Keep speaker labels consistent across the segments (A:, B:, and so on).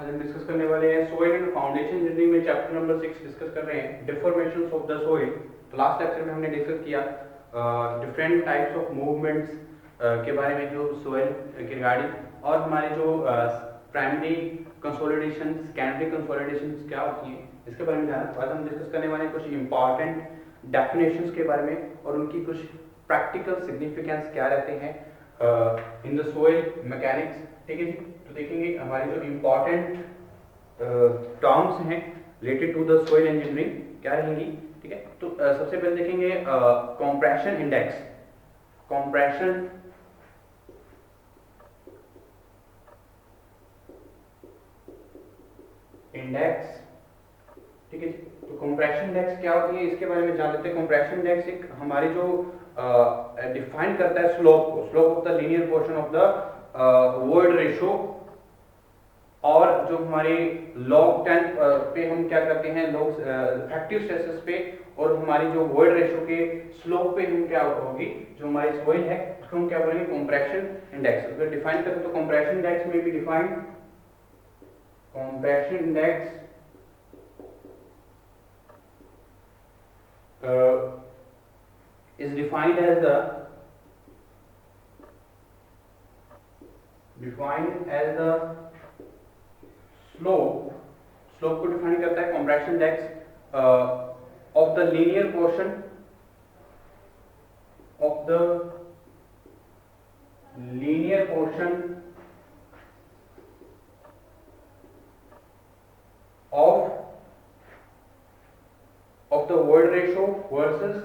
A: आज हम डिस्कस करने वाले हैं सोइल एंड फाउंडेशन इंजीनियरिंग में चैप्टर नंबर 6 डिस्कस कर रहे हैं डिफॉर्मेशंस ऑफ द सोइल। तो लास्ट लेक्चर में हमने डिस्कस किया डिफरेंट टाइप्स ऑफ मूवमेंट्स के बारे में जो सोइल के रिगार्डिंग, और हमारे जो प्राइमरी कंसोलिडेशन सेकेंडरी कंसोलिडेशन क्या होती हैं इसके बारे में जाना। आज हम डिस्कस करने वाले हैं कुछ इंपॉर्टेंट डेफिनेशंस के बारे में और उनकी कुछ प्रैक्टिकल सिग्निफिकेंस क्या रहते हैं इन द सोइल मैकेनिक्स। ठीक है जी, तो देखेंगे हमारी जो इम्पोर्टेंट टर्म्स हैं related to the soil engineering क्या रहेंगी। ठीक है, तो सबसे पहले देखेंगे कंप्रेशन इंडेक्स। कंप्रेशन इंडेक्स, ठीक है जी, तो कंप्रेशन इंडेक्स क्या होती है इसके बारे में जान लेते हैं। कंप्रेशन इंडेक्स एक हमारी जो डिफाइन करता है slope of the linear portion of the void ratio, और जो हमारे लॉग 10 पे हम क्या करते हैं लॉग इफेक्टिव स्ट्रेसेस पे, और हमारी जो वॉइड रेशियो के स्लोप पे हम क्या होगी जो हमारी सोइल है उसको हम क्या बोलेंगे कंप्रेशन इंडेक्स। अगर डिफाइन करें तो कंप्रेशन इंडेक्स में भी define compression index is defined as the slope को डिफाइन करता है compression index of the linear portion of the void ratio versus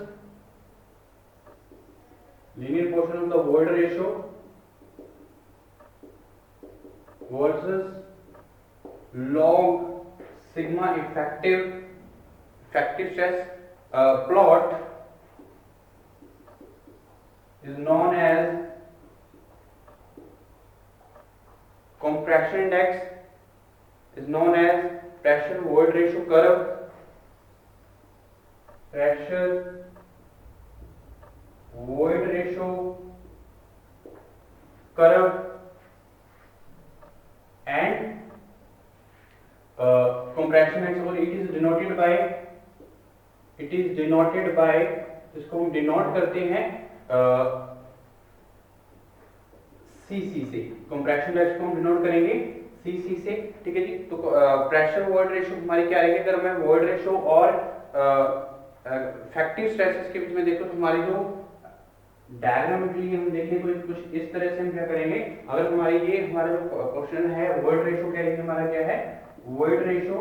A: linear portion of the void ratio versus log sigma effective stress plot is known as compression index, is known as pressure void ratio curve, pressure void ratio curve, and compression index, और it is denoted by इसको हम denote करते हैं CC से। Compression index को हम denote करेंगे CC से। ठीक है जी, तो प्रेशर वॉइड रेशियो हमारी क्या रहेगी। अगर मैं वॉइड रेशियो और इफेक्टिव स्ट्रेसेस के बीच में देखो तो हमारी जो डायग्रामेट्रिकली हम देखें तो कुछ इस तरह से हम क्या करेंगे। अगर हमारी ये हमारा जो क्वेश्चन है वॉइड रेशियो क्या है, हमारा क्या है वॉइड रेशियो,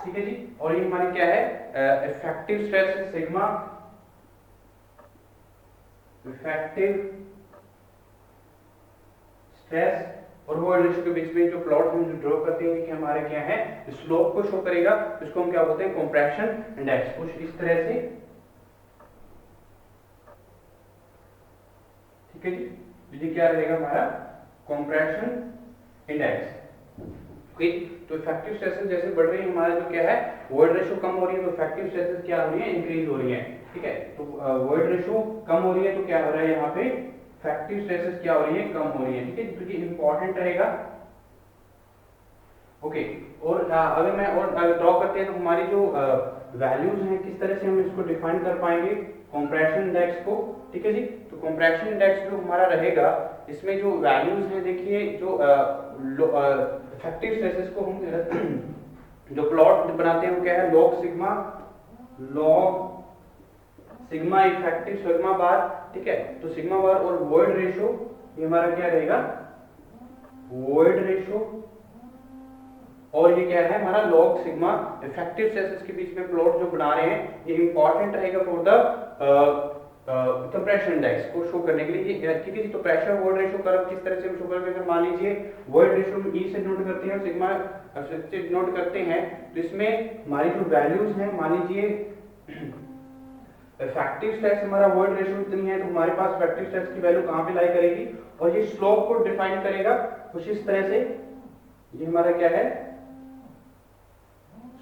A: ठीक है जी, और ये हमारी क्या है effective stress sigma, effective stress और वॉइड रेशियो के बीच में जो प्लॉट हम ड्रॉ करते हैं कि हमारे क्या है स्लोप को शो करेगा, इसको हम क्या बोलते हैं कंप्रेशन इंडेक्स। कुछ इस तरह से, ठीक है जी, ये क्या रहेगा हमारा कंप्रेशन इंडेक्स। ठीक, तो इफेक्टिव स्ट्रेसेस जैसे बढ़ रही है हमारा जो क्या है वॉइड रेशियो कम हो रही है तो इफेक्टिव स्ट्रेसेस क्या हो रही है इंक्रीज हो रही है। ठीक है, तो वॉइड रेशियो कम हो रही है तो क्या हो रहा है यहाँ पे इफेक्टिव स्ट्रेसेस क्या हो रही है कम हो रही है। ठीक है, तो ये इंपॉर्टेंट रहेगा। ओके, और अगर मैं और ड्रॉ करते हैं तो हमारी जो वैल्यूज हैं किस तरह से हम इसको डिफाइन कर पाएंगे कंप्रेशन इंडेक्स को। ठीक है जी, तो कंप्रेशन इंडेक्स जो हमारा रहेगा इसमें जो वैल्यूज हैं देखिए जो इफेक्टिव स्ट्रेसेस को हम जो प्लॉट बनाते हैं वो क्या है लॉग सिग्मा इफेक्टिव सिग्मा बार। ठीक है, तो सिग्मा बार और वॉइड रेशियो ये हमारा क्या रहेगा वॉइड रेशियो, और ये क्या है हमारा लॉग सिग्मा इफेक्टिव स्ट्रेसेस के बीच में प्लॉट जो बना रहे हैं ये इंपॉर्टेंट रहेगा फॉर द कंप्रेशन इंडेक्स को शो करने के लिए। ठीक है जी, तो प्रेशर वॉइड रेशियो कर्व किस तरह से हम शो करेंगे। अगर मान लीजिए वॉइड रेशियो में ई से नोट करते हैं और सिग्मा से नोट करते हैं तो इसमें हमारी जो वैल्यूज हैं मान लीजिए इफेक्टिव स्ट्रेस हमारा वॉइड रेशियो इतनी है तो हमारे पास इफेक्टिव स्ट्रेस की वैल्यू कहां पे लाई करेगी, और ये स्लोप को डिफाइन करेगा कुछ इस तरह से। ये हमारा क्या है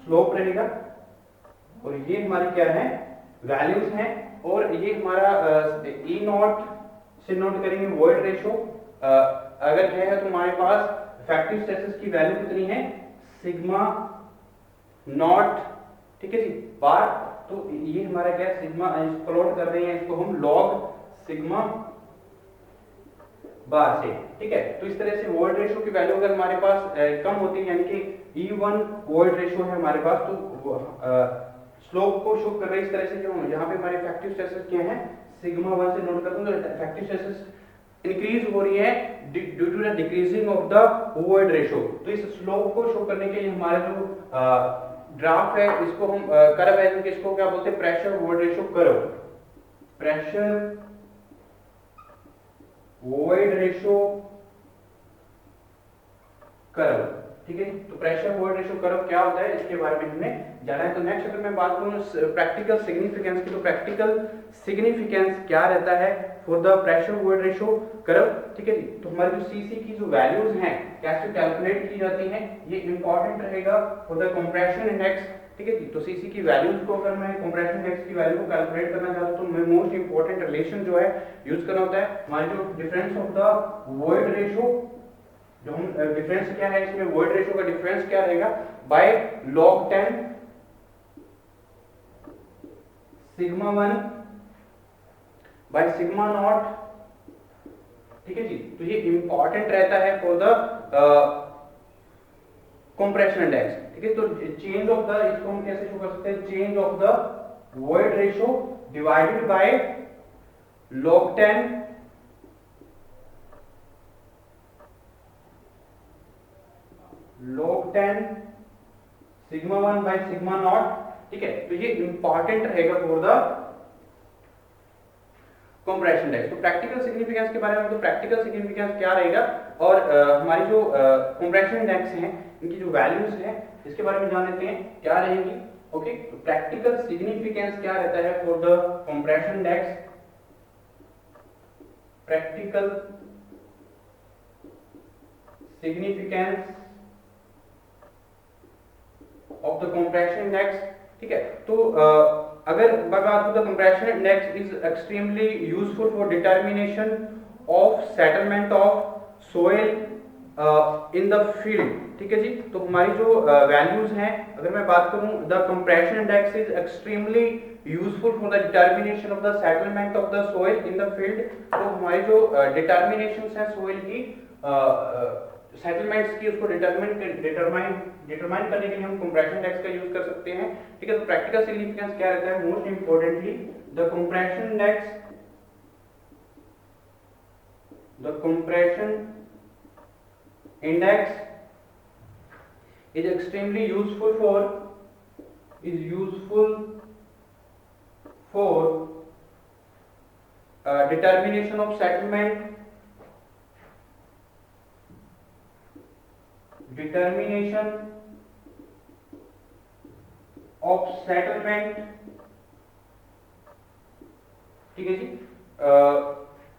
A: स्लोप रहेगा, और ये हमारी क्या है वैल्यूज हैं, और ये हमारा ई नॉट से नोट करेंगे वॉइड रेशियो अगर है तो हमारे पास इफेक्टिव स्ट्रेसेस की वैल्यू कितनी है, सिग्मा नॉट, ठीक है जी, बार। तो ये हमारा क्या है, सिग्मा प्लॉट कर रहे हैं इसको हम लॉग सिग्मा बार से, ठीक है। तो इस तरह से वॉइड रेशियो की वैल्यू अगर हमारे पास कम होती है, यानी कि E1 वॉइड रेशियो है हमारे पास, तो स्लोप को शो कर रहे हैं इस तरह से, जो यहाँ पे हमारे इफेक्टिव स्ट्रेसेस क्या है, सिग्मा 1 से नोट करते हैं, तो इफेक्टिव स्ट्रेसेस इंक्रीज हो रही है due to the decreasing of the void ratio. तो इस स्लोप को शो करने के लिए हमारा जो ग्राफ है, इसको हम कर्व है, इसको क्या बोलते हैं, pressure void ratio curve, pressure void ratio curve, ठीक है। तो प्रेशर वॉइड रेशियो कर्व क्या होता है, इसके बारे में हमने जाना है। तो नेक्स्ट अगर मैं बात करूं प्रैक्टिकल सिग्निफिकेंस की, तो प्रैक्टिकल सिग्निफिकेंस क्या रहता है for the pressure void ratio curve, ठीक है जी। तो हमारी जो सीसी की जो वैल्यूज हैं कैसे कैलकुलेट की जाती हैं, ये इंपॉर्टेंट रहेगा फॉर द कंप्रेशन इंडेक्स, ठीक है जी। तो सीसी की वैल्यूज को अगर मैं कंप्रेशन इंडेक्स की वैल्यू को कैलकुलेट करना चाहता हूं, तो मैं मोस्ट इंपॉर्टेंट रिलेशन जो है यूज करना होता है हमारी जो difference of the void ratio, जो हम डिफरेंस क्या है इसमें, वॉइड रेशियो का डिफरेंस क्या रहेगा, by log 10 sigma 1 by sigma naught, ठीक है जी। तो ये इंपॉर्टेंट रहता है फॉर द कंप्रेशन इंडेक्स, ठीक है। तो चेंज ऑफ द, इसको हम कैसे शो कर सकते हैं, change of the void ratio divided by log 10 log 10 sigma 1 by sigma naught, ठीक है। तो ये इंपॉर्टेंट रहेगा फॉर द कंप्रेशन इंडेक्स। तो प्रैक्टिकल सिग्निफिकेंस के बारे में, तो प्रैक्टिकल सिग्निफिकेंस क्या रहेगा, और हमारी जो कंप्रेशन इंडेक्स हैं इनकी जो वैल्यूज हैं इसके बारे में जान लेते हैं क्या रहेगी। ओके, तो प्रैक्टिकल सिग्निफिकेंस क्या रहता है for the compression index, practical significance of the compression index, ठीक है। तो अगर बात करूं, the compression index is extremely useful for determination of settlement of soil in the field, ठीक है जी। तो हमारी जो वैल्यूज हैं, अगर मैं बात करूं, the compression index is extremely useful for the determination of the settlement of the soil in the field. तो हमारी जो डिटर्मिनेशंस हैं सोइल की, सेटलमेंट्स की, उसको डिटरमाइन करने के लिए हम कंप्रेशन इंडेक्स का यूज कर सकते हैं, ठीक है। तो प्रैक्टिकल सिग्निफिकेंस क्या रहता है, most importantly the compression index is extremely useful for determination of settlement, ठीक है जी,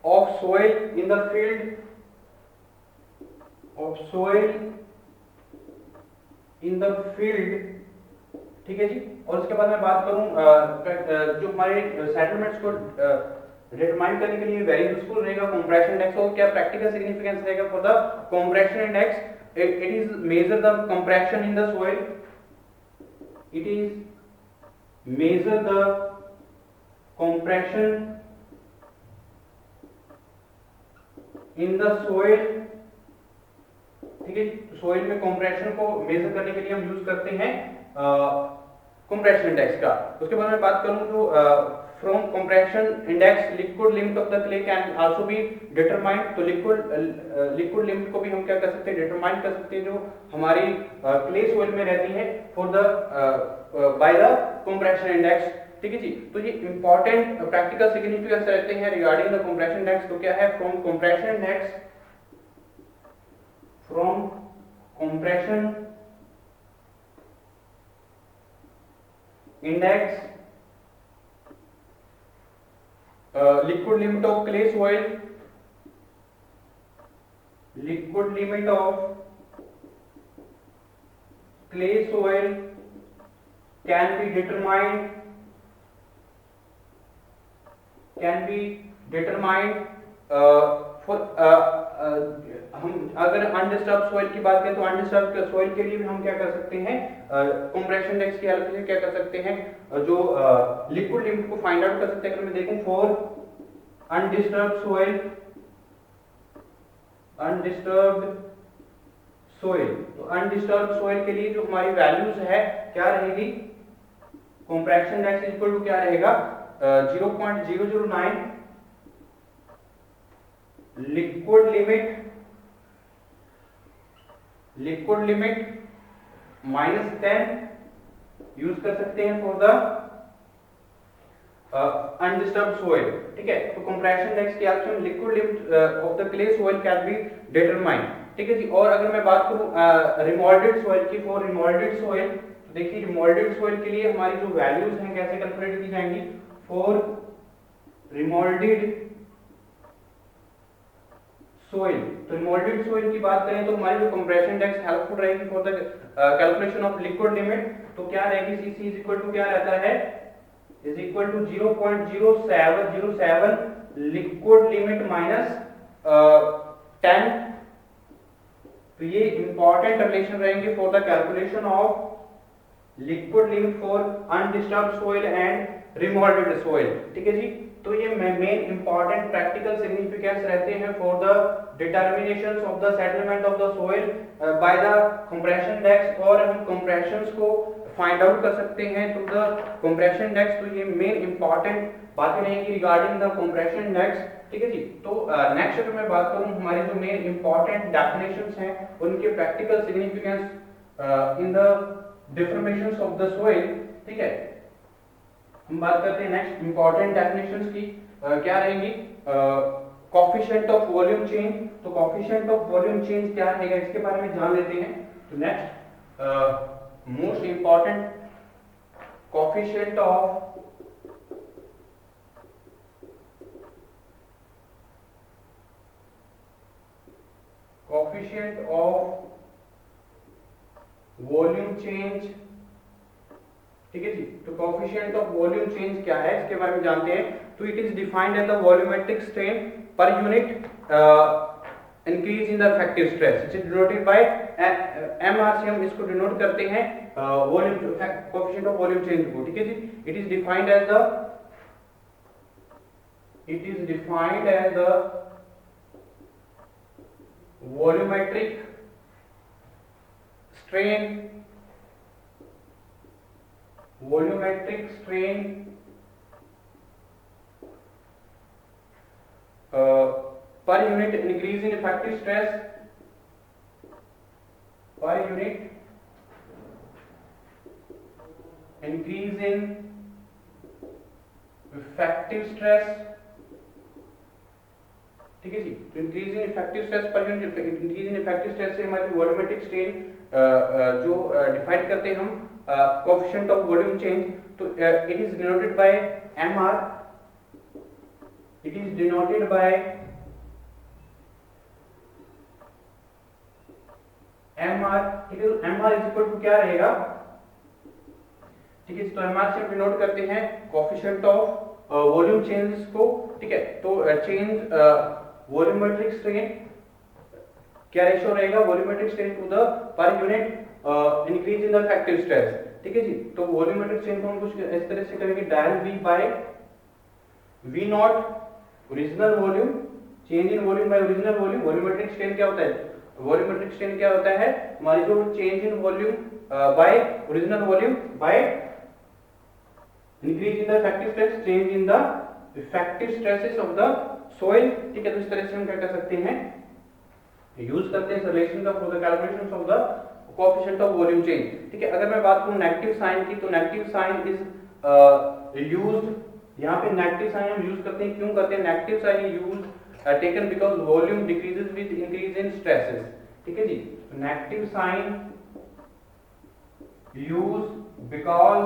A: of soil in the field, ठीक है जी। और उसके बाद मैं बात करूं जो हमारे सेटलमेंट्स को डिटरमाइन करने के लिए वेरी यूजफुल रहेगा कंप्रेशन इंडेक्स। और क्या प्रैक्टिकल सिग्निफिकेंस रहेगा for the compression index, it is measure the compression in the soil, it is measure the compression in the soil, ठीक है। सोइल में कंप्रेशन को मेजर करने के लिए हम यूज करते हैं कंप्रेशन इंडेक्स का। उसके बाद मैं बात करूं जो from compression index liquid limit of the clay can also be determined. तो लिक्विड लिमिट को भी हम क्या कर सकते हैं, डिटरमाइन कर सकते हैं, जो हमारी क्ले सोइल में रहती है for the by the compression index, ठीक है जी। तो ये इंपॉर्टेंट प्रैक्टिकल सिग्निफिकेंस रहते हैं रिगार्डिंग द कंप्रेशन इंडेक्स। तो क्या है, from compression index liquid limit of clay soil, liquid limit of clay soil can be determined हम अगर अनडिस्टर्ब सॉइल की बात करें तो अनडिस्टर्ब सॉइल के लिए भी हम क्या कर सकते हैं, कंप्रेशन इंडेक्स की हेल्प से क्या कर सकते हैं, जो लिक्विड लिमिट को फाइंड आउट कर सकते हैं। अगर मैं देखूं for undisturb soil, undisturbed soil, तो अनडिस्टर्ब सोइल के लिए जो हमारी वैल्यूज है क्या रहेगी, कंप्रेशन इंडेक्स इक्वल टू क्या रहेगा 0.009 लिक्विड लिमिट -10 यूज कर सकते हैं फॉर द अनडिस्टर्ब सोइल। ठीक है, तो कंप्रेशन इंडेक्स की हेल्प से हम liquid limit of the clay soil can be determine. ठीक है जी। और अगर मैं बात करूं रिमोल्डेड सोइल की, फॉर रिमोल्डेड सोइल, तो देखिए रिमोल्डेड सोइल के लिए हमारी जो वैल्यूज हैं कैसे कैलकुलेट की जाएंगी, फॉर रिमोल्डेड सोइल, तो रिमोल्डेड सोइल की बात करें तो हमारी जो कंप्रेशन इंडेक्स हेल्पफुल रहेगी for the calculation of liquid limit, तो क्या रहेगी, सीसी इज इक्वल टू क्या रहता है, is equal to 0.0707 liquid limit minus 10। तो ये इंपॉर्टेंट रिलेशन रहेंगे for the calculation of liquid limit for undisturbed soil and remoulded soil. ठीक है जी। तो ये मेन इंपॉर्टेंट प्रैक्टिकल सिग्निफिकेंस रहते हैं for the determination of the settlement of the soil by the compression index, और हम कंप्रेशंस को फाइंड आउट कर सकते हैं थ्रू द कंप्रेशन इंडेक्स। तो ये मेन इंपॉर्टेंट बातें रहेंगी रिगार्डिंग द कंप्रेशन इंडेक्स। ठीक है जी। तो नेक्स्ट अगर मैं बात करूं हमारे जो मेन इंपॉर्टेंट डेफिनेशंस हैं उनके practical significance in the deformations of the soil. ठीक है, हम बात करते हैं नेक्स्ट इंपॉर्टेंट डेफिनेशंस की, क्या रहेंगी, कोएफिशिएंट ऑफ वॉल्यूम चेंज। तो कोएफिशिएंट ऑफ वॉल्यूम चेंज क्या रहेगा इसके बारे में जान लेते हैं। तो next most important coefficient of volume change. ठीक है जी। तो कोएफिशिएंट ऑफ वॉल्यूम चेंज क्या है इसके बारे में जानते हैं। तो it is defined as the volumetric strain per unit increase in the effective stress, it is denoted by MR से हम इसको डिनोट करते हैं volume coefficient of volume change को। ठीक है जी। It is defined as the volumetric strain per unit increase in effective stress, per unit increase in effective stress। ठीक है जी। तो इंक्रीज इन इफेक्टिव स्ट्रेस पर unit, increase in effective stress से हमारी वॉल्यूमेट्रिक स्ट्रेन जो डिफाइन करते हैं हम कोएफिशिएंट ऑफ वॉल्यूम चेंज, तो it is denoted by MR, it is denoted by MR. ठीक है, तो एमआर इज इक्वल टू क्या रहेगा, ठीक है, तो एमआर से हम डिनोट करते हैं कोएफिशिएंट ऑफ वॉल्यूम चेंज को। ठीक है, तो चेंज वॉल्यूमेट्रिक स्ट्रेन क्या रेशियो रहेगा, volumetric strain to the per unit increase in the effective stress. ठीक है जी। तो वॉल्यूमेट्रिक स्ट्रेन को हम कुछ इस तरह से करेंगे, del V by V naught original volume, change in volume by original volume. Volumetric strain क्या होता है, वॉल्यूमेट्रिक स्ट्रेन क्या होता है, हमारी जो change in volume by original volume by increase in the effective stress, change in the effective stresses of the soil. ठीक है, तो इस तरह से हम क्या कर सकते हैं, यूज करते हैं रिलेशन का for the calculation of the coefficient of volume change. ठीक है, अगर मैं बात करूं नेगेटिव साइन की, तो नेगेटिव साइन इज यूज्ड, यहां पे नेगेटिव साइन हम यूज करते हैं, क्यों करते हैं, negative sign is used taken because volume decreases with increase in stresses. ठीक है जी। Negative sign used because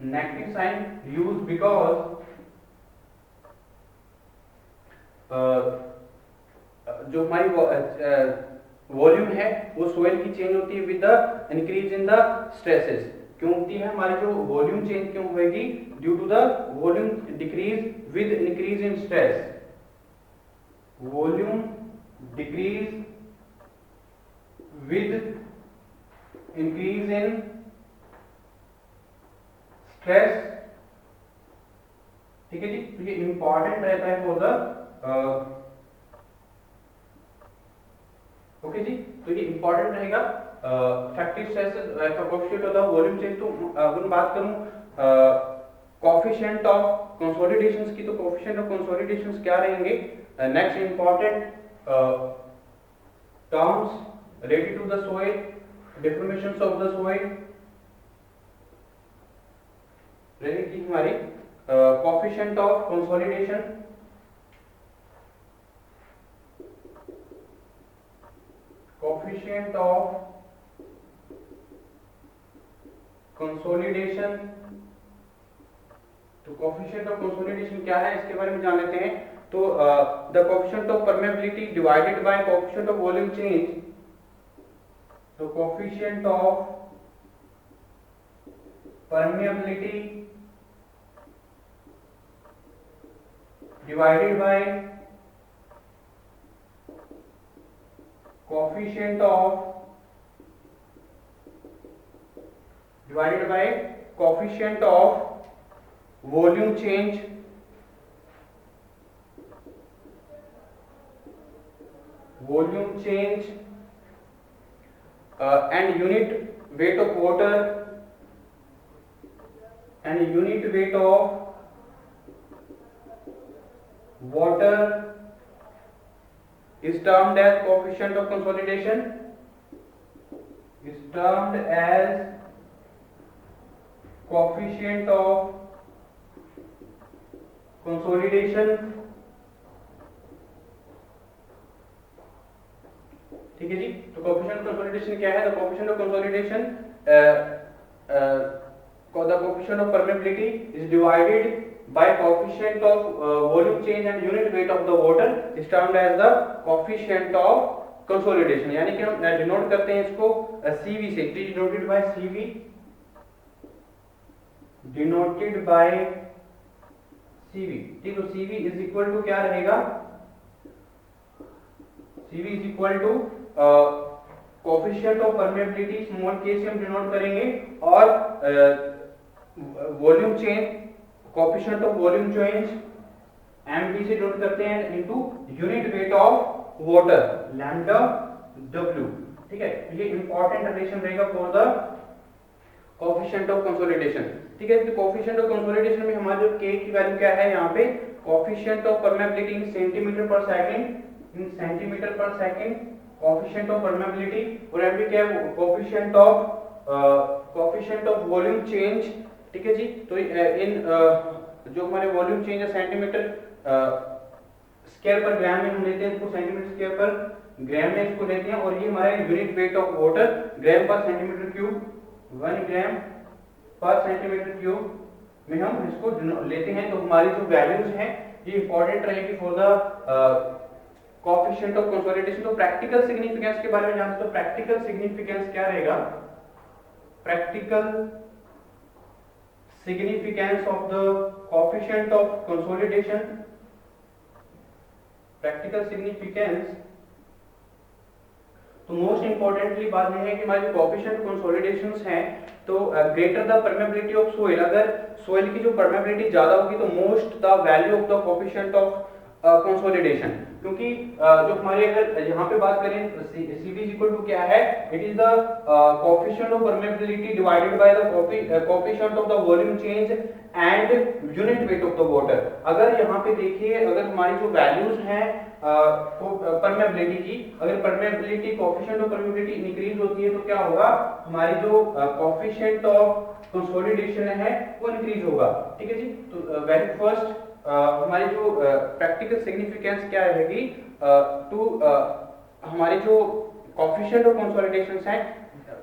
A: negative sign used because जो हमारी वॉल्यूम है वो सोइल की चेंज होती है with the increase in the stresses. क्यों होती है? हमारी जो वॉल्यूम चेंज क्यों होगी? Due to the volume decrease with increase in stress. Volume decrease with increase in stress. ठीक है जी, तो ये इंपॉर्टेंट रहता है फॉर द ओके जी, तो ये इंपॉर्टेंट रहेगा effective stress coefficient of the volume change. तो अगर मैं बात करूं कोएफिशिएंट ऑफ कंसोलिडेशंस की, तो कोएफिशिएंट ऑफ कंसोलिडेशंस क्या रहेंगे? Next important terms related to the soil, deformations of the soil रहेगी हमारी coefficient of consolidation, coefficient of consolidation. तो कोएफिशिएंट ऑफ कंसोलिडेशन क्या है, इसके बारे में जान लेते हैं। तो the coefficient of permeability divided by coefficient of volume change. तो coefficient of permeability divided by coefficient of volume change and unit weight of water is termed as coefficient of consolidation, is termed as coefficient of consolidation। ठीक है जी, तो coefficient of consolidation क्या है? The coefficient of consolidation the coefficient of permeability is divided by coefficient of volume change and unit weight of the water is termed as the coefficient of consolidation। यानी कि हम denote करते हैं इसको CV से, denoted by CV, denoted by CV। ठीक, तो CV is equal to क्या रहेगा? CV is equal to coefficient of permeability small k से हम डिनोट करेंगे, और volume change, coefficient of volume change mv से डिनोट करते हैं into unit weight of water lambda w। ठीक है, ये इंपॉर्टेंट रिलेशन रहेगा for the coefficient of consolidation. ठीक है, तो कोएफिशिएंट ऑफ कंसोलिडेशन में हमारा जो k की वैल्यू क्या है यहाँ पे? Coefficient of permeability in centimetre पर सेकंड, कोएफिशिएंट ऑफ परमेबिलिटी, और mv क्या है? Coefficient of volume change. ठीक है जी, तो इन जो हमारे वॉल्यूम चेंज है सेंटीमीटर स्क्वायर पर ग्राम में हम लेते हैं इसको, सेंटीमीटर स्क्वायर पर ग्राम में इसको लेते हैं, और ये हमारा यूनिट वेट ऑफ वाटर ग्राम पर सेंटीमीटर क्यूब, 1 ग्राम पर सेंटीमीटर क्यूब में हम इसको लेते हैं। तो हमारी जो वैल्यूज हैं ये इंपॉर्टेंट रहेगी for the coefficient of consolidation. तो प्रैक्टिकल सिग्निफिकेंस के बारे में जानते हैं। तो प्रैक्टिकल सिग्निफिकेंस क्या रहेगा? Practical significance of the coefficient of consolidation, practical significance। तो मोस्ट इंपॉर्टेंटली बात यह है कि हमारे जो कोएफिशिएंट कंसोलिडेशंस हैं, तो greater the permeability of soil, अगर सोइल की जो परमेबिलिटी ज्यादा होगी तो most the value of the coefficient of consolidation. क्योंकि जो हमारे अगर यहाँ पे बात करें CV इज इक्वल टू क्या है? It is the coefficient of permeability divided by the coefficient of the volume change and unit weight of the water. अगर यहाँ पे देखिए, अगर हमारी जो वैल्यूज हैं परमेबिलिटी की, अगर permeability coefficient of permeability increase होती है तो क्या होगा? हमारी जो कोएफिशिएंट ऑफ कंसोलिडेशन है वो इंक्रीज होगा। ठीक है जी, तो वेरी फर्स्ट हमारी जो प्रैक्टिकल सिग्निफिकेंस क्या रहेगी? टू हमारी जो कोएफिशिएंट ऑफ कंसोलिडेशंस हैं,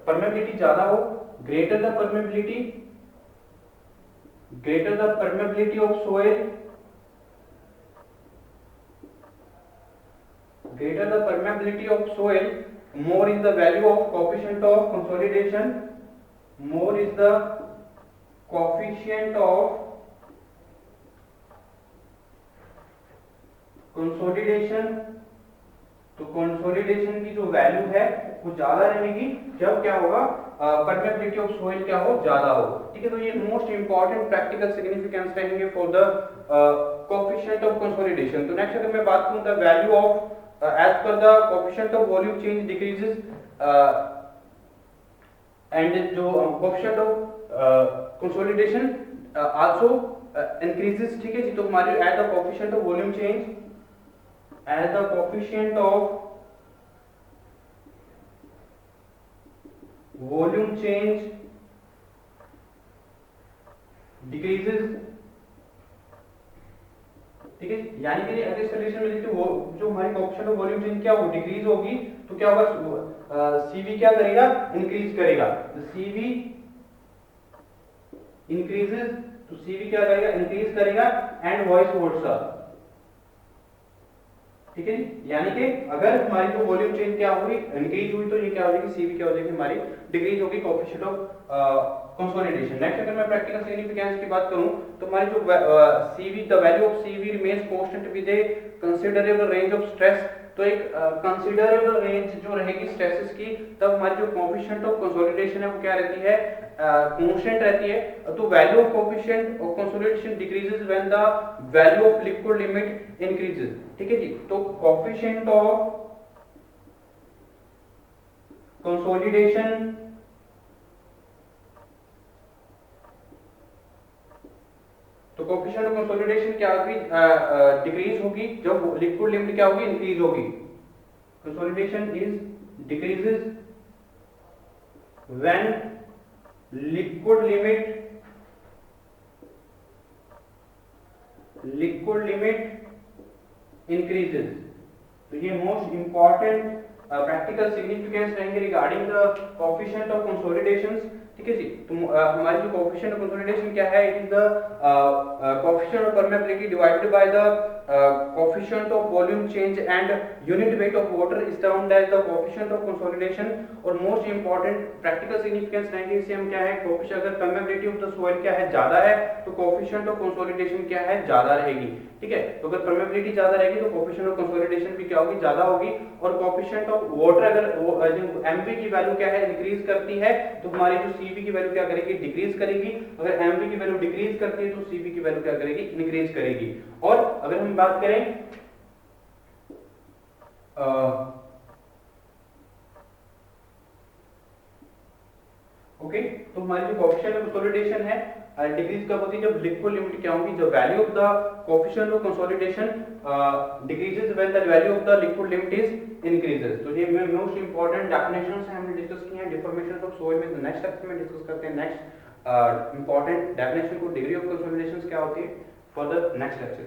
A: परमेबिलिटी ज्यादा हो, greater the permeability of soil, more is the value of coefficient of consolidation, more is the coefficient of consolidation. तो कंसोलिडेशन की जो वैल्यू है वो ज्यादा रहेगी जब क्या होगा, परमेबिलिटी ऑफ सोइल क्या हो, ज्यादा हो। ठीक है, तो ये मोस्ट इंपॉर्टेंट प्रैक्टिकल सिग्निफिकेंस रहेंगे for the coefficient of consolidation. तो नेक्स्ट अगर मैं बात करूं the value of as per the coefficient of volume change decreases and जो coefficient of consolidation also increases. ठीक है जी, तो हमारे at the coefficient of volume change as the coefficient of volume change decreases। ठीक है, यानी कि अगर इस कंडीशन में देखिए वो जो हमारी कोएफिशिएंट ऑफ वॉल्यूम चेंज क्या हो, डिक्रीज होगी, तो क्या होगा, CV क्या करेगा, इंक्रीज करेगा। तो CV इंक्रीजेस, तो CV क्या करेगा, इंक्रीज करेगा, एंड वाइस वर्सा। ठीक है, यानी कि अगर हमारी जो वॉल्यूम चेंज क्या हुई, इंक्रीज हुई, तो ये क्या हो जाएगी, CV क्या हो जाएगी, हमारी डिक्रीज होगी कोएफिशिएंट ऑफ कंसोलिडेशन। नेक्स्ट अगर मैं प्रैक्टिकल सिग्निफिकेंस की बात करूं तो हमारी जो CV the value of CV remains constant with A considerable range of stress. तो एक कंसीडरेबल रेंज जो रहेगी स्ट्रेसेस की, तब हमारी जो कोएफिशिएंट ऑफ कंसोलिडेशन है वो क्या रहती है, कांस्टेंट रहती है। तो value of coefficient of consolidation decreases when the value of liquid limit increases. ठीक है जी, तो कोएफिशिएंट ऑफ कंसोलिडेशन तो कोएफिशिएंट ऑफ कंसोलिडेशन क्या होगी, डिक्रीज होगी जब लिक्विड लिमिट क्या होगी, इंक्रीज होगी। Consolidation is decreases when liquid limit increases. तो ये मोस्ट इंपॉर्टेंट प्रैक्टिकल सिग्निफिकेंस रहेंगे रिगार्डिंग द कोएफिशिएंट ऑफ कंसोलिडेशंस। ठीक है जी, तो हमारी जो कोएफिशिएंट ऑफ कंसोलिडेशन क्या है, it is the coefficient of permeability divided by the coefficient of volume change and unit weight of water is termed as the coefficient of consolidation. और most important practical significance रहेंगे इसे हम क्या है, coefficient अगर permeability of the soil क्या है, ज्यादा है, तो कोएफिशिएंट ऑफ कंसोलिडेशन क्या है, ज्यादा रहेगी। ठीक है, तो अगर परमेबिलिटी ज्यादा रहेगी तो कोएफिशिएंट ऑफ कंसोलिडेशन भी क्या होगी, ज्यादा होगी। और कोएफिशिएंट ऑफ वाटर अगर MV की वैल्यू क्या है, इंक्रीज करती है, तो हमारी जो CV की वैल्यू क्या करेगी, डिक्रीज करेगी। अगर MV की वैल्यू डिक्रीज करती है तो CV की वैल्यू क्या करेगी, इंक्रीज करेगी। और अगर हम बात करें ओके, तो हमारी जो कोएफिशिएंट ऑफ कंसोलिडेशन है डिक्रीज कब होती है, जब लिक्विड लिमिट क्या होगी, जो value of the coefficient of consolidation decreases when the value of the liquid limit is increases. तो ये मोस्ट इंपॉर्टेंट डेफिनेशंस हैं, हमने डिस्कस किए हैं डिफॉर्मेशन ऑफ सॉइल में। नेक्स्ट लेक्चर में डिस्कस करते हैं नेक्स्ट इंपॉर्टेंट डेफिनेशन को, डिग्री ऑफ कंसोलिडेशन क्या होती है, फॉर द नेक्स्ट लेक्चर।